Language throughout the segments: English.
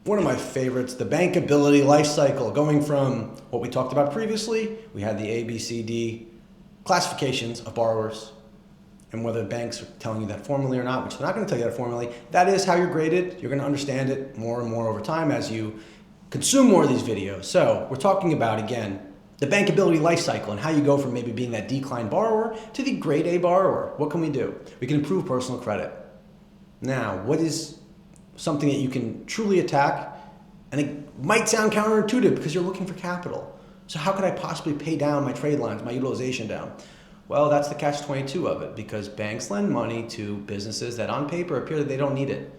One of my favorites, the bankability life cycle, going from what we talked about previously. We had the A, B, C, D classifications of borrowers, and whether banks are telling you that formally or not, which they're not going to tell you that formally, that is how you're graded. You're going to understand it more and more over time as you consume more of these videos. So we're talking about, again, the bankability life cycle and how you go from maybe being that declined borrower to the grade A borrower. What can we do? We can improve personal credit. Now, what is something that you can truly attack? And it might sound counterintuitive because you're looking for capital. So how could I possibly pay down my trade lines, my utilization down? Well, that's the catch-22 of it, because banks lend money to businesses that on paper appear that they don't need it.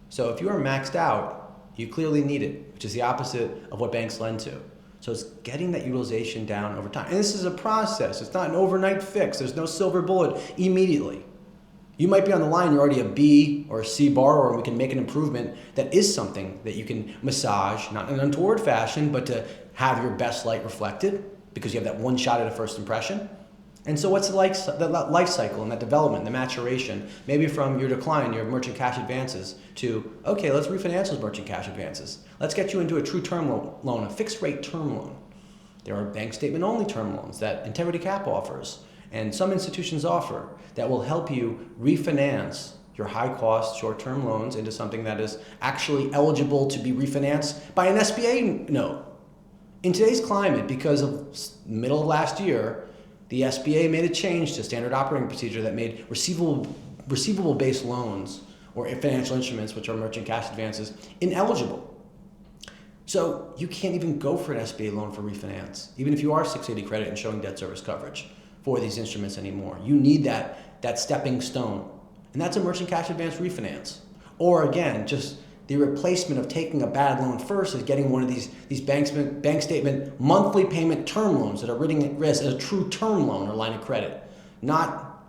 So if you are maxed out, you clearly need it, which is the opposite of what banks lend to. So it's getting that utilization down over time. And this is a process. It's not an overnight fix. There's no silver bullet immediately. You might be on the line, you're already a B or a C borrower, and we can make an improvement that is something that you can massage, not in an untoward fashion, but to have your best light reflected, because you have that one shot at a first impression. And so what's the life cycle and that development, the maturation, maybe from your decline, your merchant cash advances, to, okay, let's refinance those merchant cash advances. Let's get you into a true term loan, a fixed rate term loan. There are bank statement only term loans that Integrity Cap offers, and some institutions offer, that will help you refinance your high-cost short-term loans into something that is actually eligible to be refinanced by an SBA note. In today's climate, because of middle of last year, the SBA made a change to standard operating procedure that made receivable-based loans or financial instruments, which are merchant cash advances, ineligible. So you can't even go for an SBA loan for refinance, even if you are 680 credit and showing debt service coverage for these instruments anymore. You need that stepping stone. And that's a merchant cash advance refinance. Or again, just the replacement of taking a bad loan first is getting one of these bank statement monthly payment term loans that are written at risk as a true term loan or line of credit, not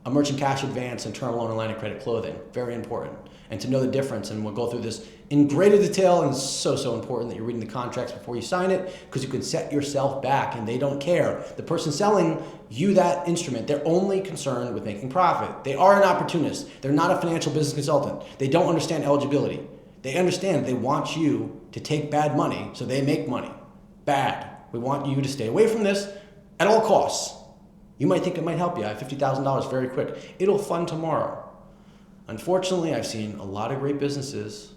a merchant cash advance and term loan and line of credit clothing. Very important. And to know the difference, and we'll go through this in greater detail, and it's so important that you're reading the contracts before you sign it, because you can set yourself back and they don't care. The person selling you that instrument, they're only concerned with making profit. They are an opportunist. They're not a financial business consultant. They don't understand eligibility. They understand they want you to take bad money so they make money. Bad. We want you to stay away from this at all costs. You might think it might help you. I have $50,000 very quick. It'll fund tomorrow. Unfortunately, I've seen a lot of great businesses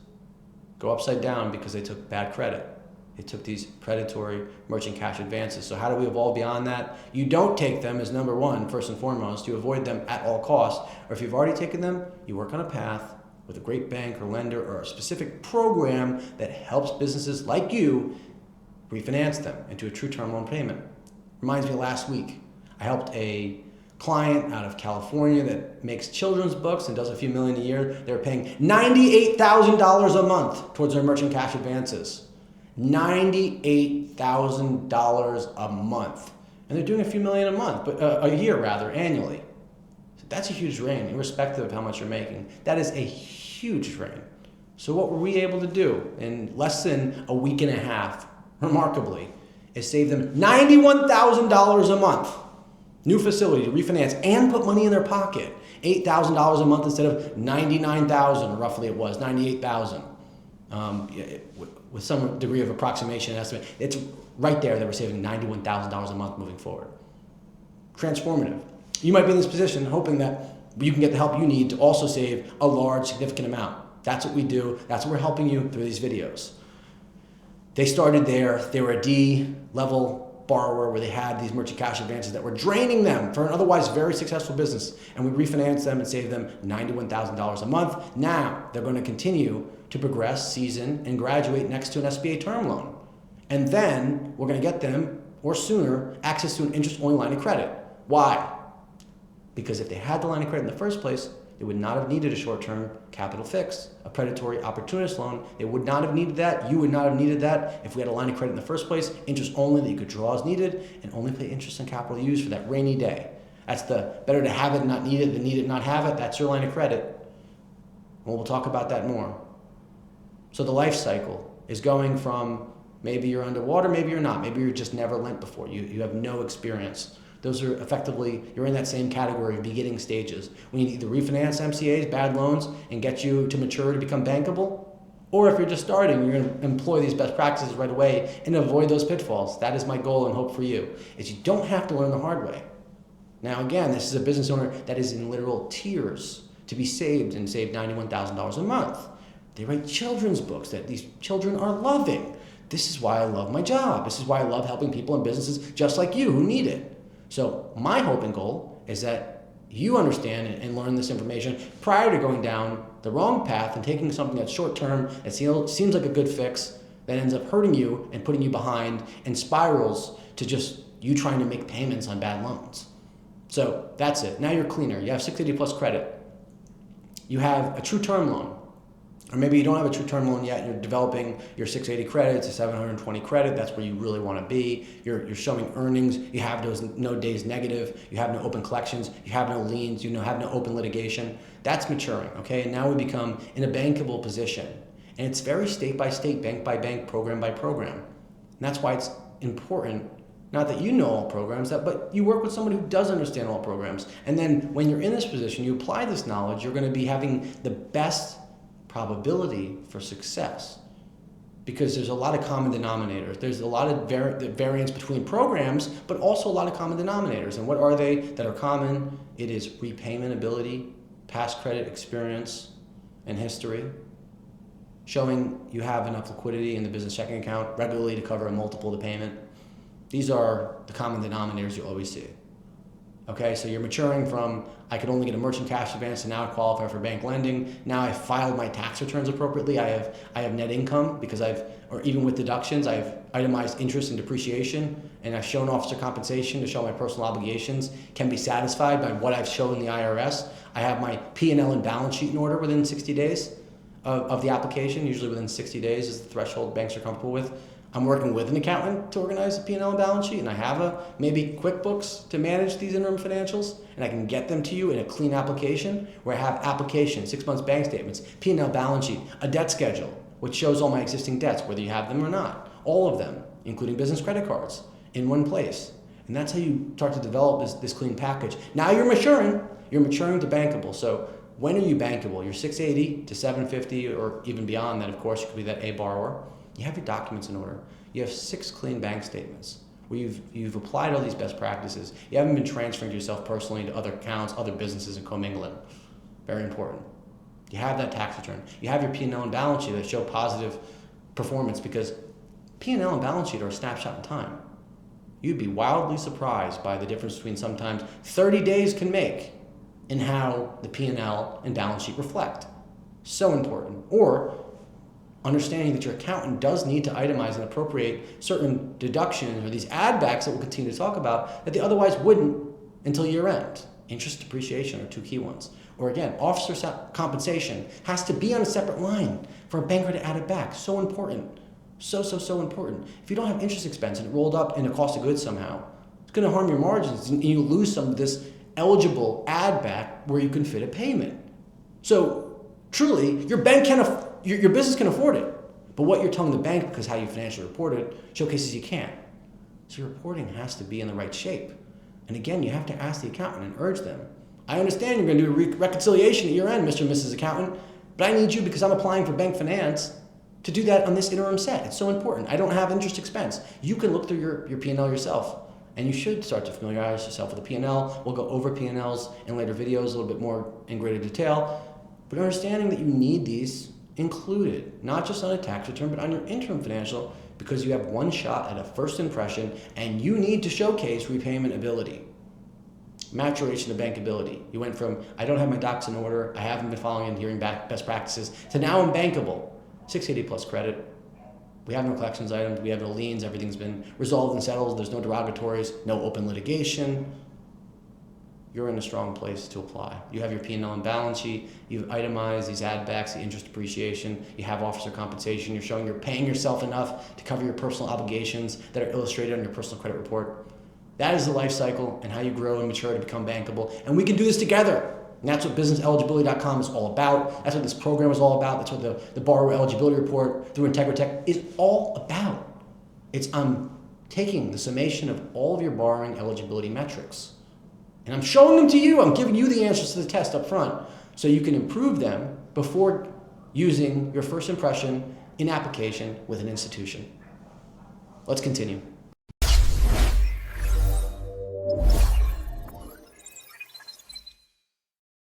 go upside down because they took bad credit. They took these predatory merchant cash advances. So how do we evolve beyond that? You don't take them as number one, first and foremost. You avoid them at all costs. Or if you've already taken them, you work on a path with a great bank or lender or a specific program that helps businesses like you refinance them into a true term loan payment. Reminds me of last week. I helped a client out of California that makes children's books and does a few million a year. They're paying $98,000 a month towards their merchant cash advances. $98,000 a month. And they're doing a few million a month, but a year rather, annually. So that's a huge drain, irrespective of how much you're making. That is a huge drain. So what were we able to do in less than a week and a half, remarkably, is save them $91,000 a month. New facility to refinance and put money in their pocket. $8,000 a month instead of $99,000, roughly it was, $98,000. With some degree of approximation and estimate, it's right there that we're saving $91,000 a month moving forward. Transformative. You might be in this position hoping that you can get the help you need to also save a large, significant amount. That's what we do. That's what we're helping you through these videos. They started there. They were a D level borrower where they had these merchant cash advances that were draining them for an otherwise very successful business, and we refinanced them and saved them $91,000 a month. Now they're going to continue to progress, season, and graduate next to an SBA term loan. And then we're going to get them, or sooner, access to an interest-only line of credit. Why? Because if they had the line of credit in the first place, they would not have needed a short-term capital fix, a predatory opportunist loan. They would not have needed that. You would not have needed that if we had a line of credit in the first place, interest only that you could draw as needed, and only pay interest on capital used for that rainy day. That's the better to have it and not need it than need it and not have it. That's your line of credit. Well, we'll talk about that more. So the life cycle is going from maybe you're underwater, maybe you're not. Maybe you're just never lent before. You have no experience. Those are effectively, you're in that same category of beginning stages. We need to either refinance MCAs, bad loans, and get you to mature to become bankable, Or if you're just starting, you're going to employ these best practices right away and avoid those pitfalls. That is my goal and hope for you, is you don't have to learn the hard way. Now again, this is a business owner that is in literal tears to be saved and save $91,000 a month. They write children's books that these children are loving. This is why I love my job. This is why I love helping people and businesses just like you who need it. So my hope and goal is that you understand and learn this information prior to going down the wrong path and taking something that's short term, that seems like a good fix, that ends up hurting you and putting you behind and spirals to just you trying to make payments on bad loans. So that's it. Now you're cleaner. You have 680 plus credit. You have a true term loan. Or maybe you don't have a true term loan yet. You're developing your 680 credit to 720 credit. That's where you really want to be. You're showing earnings. You have those no days negative. You have no open collections. You have no liens. You have no open litigation. That's maturing, okay? And now we become in a bankable position. And it's very state by state, bank by bank, program by program. And that's why it's important, not that you know all programs, but you work with someone who does understand all programs. And then when you're in this position, you apply this knowledge, you're going to be having the best probability for success, because there's a lot of common denominators. There's a lot of variance between programs, but also a lot of common denominators. And what are they that are common? It is repayment ability, past credit experience, and history, showing you have enough liquidity in the business checking account regularly to cover a multiple of the payment. These are the common denominators you always see. Okay, so you're maturing from, I could only get a merchant cash advance, and now I qualify for bank lending. Now I filed my tax returns appropriately. I have net income because or even with deductions, I've itemized interest and depreciation, and I've shown officer compensation to show my personal obligations can be satisfied by what I've shown the IRS. I have my P&L and balance sheet in order within 60 days of the application. Usually within 60 days is the threshold banks are comfortable with. I'm working with an accountant to organize the P&L and balance sheet, and I have maybe QuickBooks to manage these interim financials, and I can get them to you in a clean application where I have application, 6 months bank statements, P&L balance sheet, a debt schedule, which shows all my existing debts, whether you have them or not, all of them, including business credit cards, in one place. And that's how you start to develop this clean package. Now you're maturing to bankable. So when are you bankable? You're 680 to 750 or even beyond that, of course, you could be that A borrower. You have your documents in order. You have 6 clean bank statements where you've applied all these best practices. You haven't been transferring yourself personally to other accounts, other businesses, and commingling. Very important. You have that tax return. You have your P&L and balance sheet that show positive performance, because P&L and balance sheet are a snapshot in time. You'd be wildly surprised by the difference between sometimes 30 days can make in how the P&L and balance sheet reflect. So important. Or understanding that your accountant does need to itemize and appropriate certain deductions or these add backs that we'll continue to talk about that they otherwise wouldn't until year end. Interest depreciation are 2 key ones. Or again, officer compensation has to be on a separate line for a banker to add it back. So important. So important. If you don't have interest expense and it rolled up in a cost of goods somehow, it's going to harm your margins and you lose some of this eligible add back where you can fit a payment. So truly, your business can afford it, but what you're telling the bank, because how you financially report it, showcases you can't. So your reporting has to be in the right shape. And again, you have to ask the accountant and urge them. I understand you're going to do a reconciliation at year end, Mr. and Mrs. Accountant, but I need you, because I'm applying for bank finance, to do that on this interim set. It's so important. I don't have interest expense. You can look through your P&L yourself, and you should start to familiarize yourself with the P&L. We'll go over P&Ls in later videos, a little bit more in greater detail, but understanding that you need these included, not just on a tax return, but on your interim financial, because you have one shot at a first impression and you need to showcase repayment ability. Maturation of bankability. You went from, I don't have my docs in order, I haven't been following and adhering back best practices, to now I'm bankable. 680 plus credit. We have no collections items, we have no liens, everything's been resolved and settled, there's no derogatories, no open litigation. You're in a strong place to apply. You have your P&L and balance sheet, you've itemized these add backs, the interest depreciation, you have officer compensation, you're showing you're paying yourself enough to cover your personal obligations that are illustrated on your personal credit report. That is the life cycle and how you grow and mature to become bankable. And we can do this together. And that's what businesseligibility.com is all about. That's what this program is all about. That's what the borrower eligibility report through Integratech is all about. I'm taking the summation of all of your borrowing eligibility metrics, and I'm showing them to you. I'm giving you the answers to the test up front so you can improve them before using your first impression in application with an institution. Let's continue.